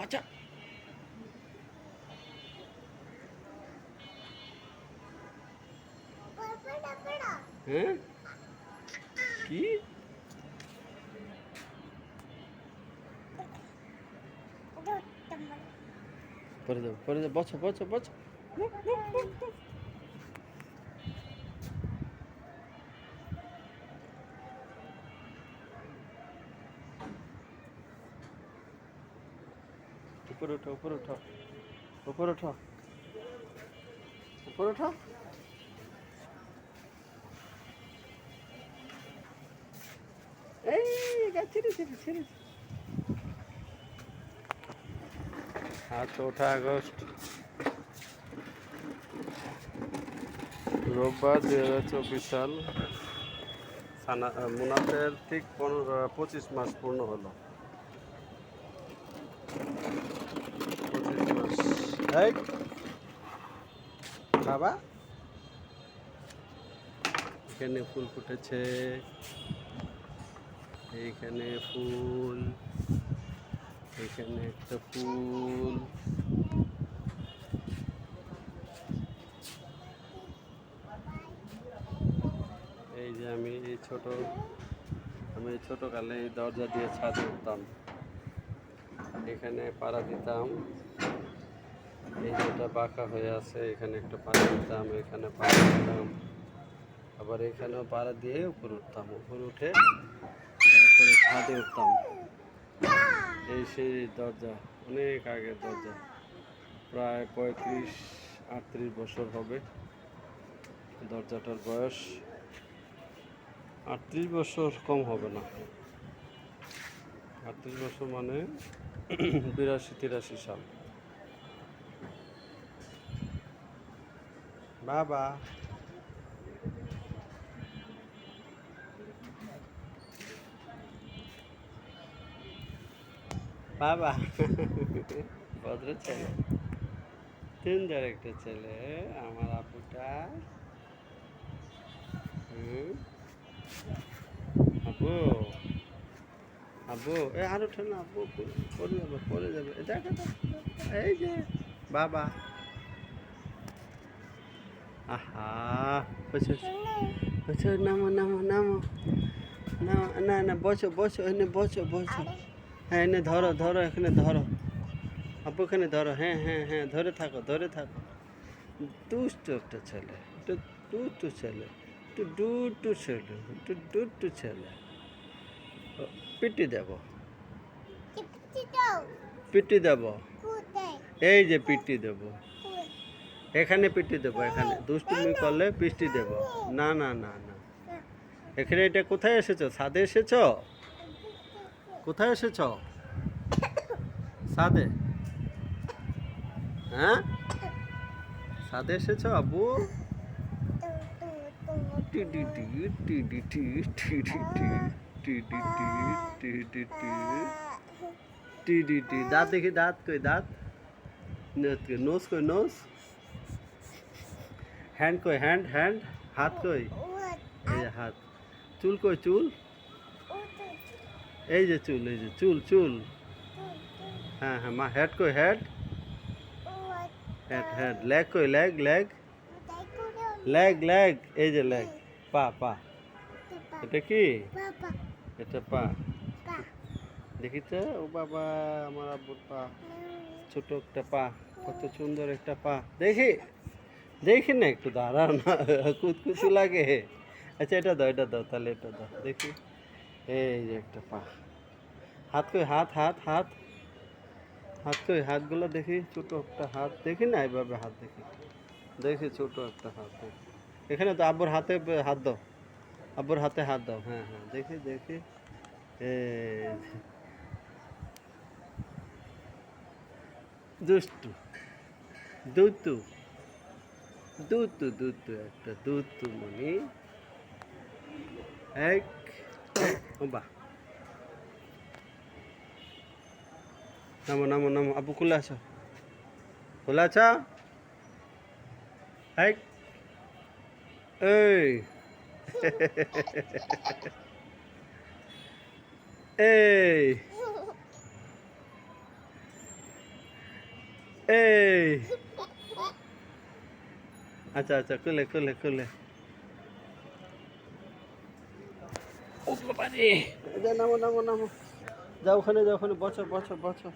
বাচ্চা। হ্যাঁ কি পরে যাও বসো বসো বসো। উপরে উঠো উপরে উঠো উপরে উঠো উপরে উঠো। এই ছেড়ে ছেড়ে ছেড়ে। আজ 4 আগস্ট রোববার 2024 সাল। মুনাফের ঠিক 25 মাস পূর্ণ হলো। 25 মাস। এই বাবা এখানে ফুল ফুটেছে, এইখানে ফুল, এখানে একটা ফুল। এই যে আমি ছোটকালে এই দরজা দিয়ে ছাদে উঠতাম, এখানে পাড়া দিতাম। এই যেটা বাঁকা হয়ে আছে এখানে একটা পাড়া দিতাম, এখানে পাড়া দিতাম, আবার এখানেও পাড়া দিয়ে উপরে উঠতাম। উপরে উঠে তারপরে ছাদে উঠতাম। এই সেই দরজা, অনেক আগের দরজা, প্রায় 35-38 বছর হবে দরজাটার বয়স। 38 বছর কম হবে না, 38 বছর মানে 82-83 সাল। বাবা বাবা ভদ্র ছেলে, সুন্দর একটা ছেলে আমার আব্বুটা। আব্বু আব্বু আরো ওঠে না, আব্বু পড়ে যাবে দেখো। এই যে বাবা, আহা বসো বসো, নামো নামো নামো নামো, না না বসো বসো, এনে বসো বসো। হ্যাঁ এনে ধরো ধরো, এখানে ধরো আব্বু, এখানে ধরো। হ্যাঁ হ্যাঁ হ্যাঁ ধরে থাকো ধরে থাকো। দুষ্ট একটা ছেলে, একটু দুষ্টু ছেলে, একটু দুষ্টু ছেলে, একটু দুষ্টু ছেলে। পিটি দেব, পিটি দেব, এই যে পিটি দেব, এখানে পিটি দেব, এখানে দুষ্টুমি করলে পিটি দেব। না না না না, এখানে এটা কোথায় এসেছো? ছাদে এসেছো? কোথায় এসেছো? ছাদে? হ্যাঁ ছাদে এসেছো আব্বু? দাঁত দেখি, দাঁত কই, দাঁত নোজ কই, নোজ, হ্যান্ড কই, হ্যান্ড হ্যান্ড, হাত কই, এই যে হাত, চুল কই, চুল, এই যে চুল, এই যে চুল চুল, হ্যাঁ হ্যাঁ মা, হেড কই, হেড হেড হেড, লেগ কই, লেগ লেগ লেগ লেগ, এই যে লেগ, পা পা, এটা কি? এটা পা, দেখি তো। ও বাবা, আমার আব্বুর পা, ছোট একটা পা, কত সুন্দর একটা পা। দেখি দেখি না, একটু দাঁড়াও না, কুতকুতু লাগে। আচ্ছা এটা দাও, এটা দাও, তাহলে এটা দাও দেখি। এই যে একটা পা। হাত কই, হাত হাত হাত, হাত কই, হাতগুলো দেখি, ছোট একটা হাত দেখি না, এইভাবে হাত দেখি, দেখি ছোট একটা হাত দেখি। এখানে তো আব্বুর হাতে হাত দাও, আব্বুর হাতে হাত দাও, হ্যাঁ হ্যাঁ দেখি দেখি। এই দুষ্টু, দুতু দুতু দুতু, একটা দুতু মনি। এক ও বাহ, নামো নামো নামো, আব্বু খুলে আসো, খুলে আছো। এক এই এই এই আচ্ছা আচ্ছা খুলে খুলে খুলে ও বাবা রে নামো নামো নামো যাও ওখানে বসো বসো বসো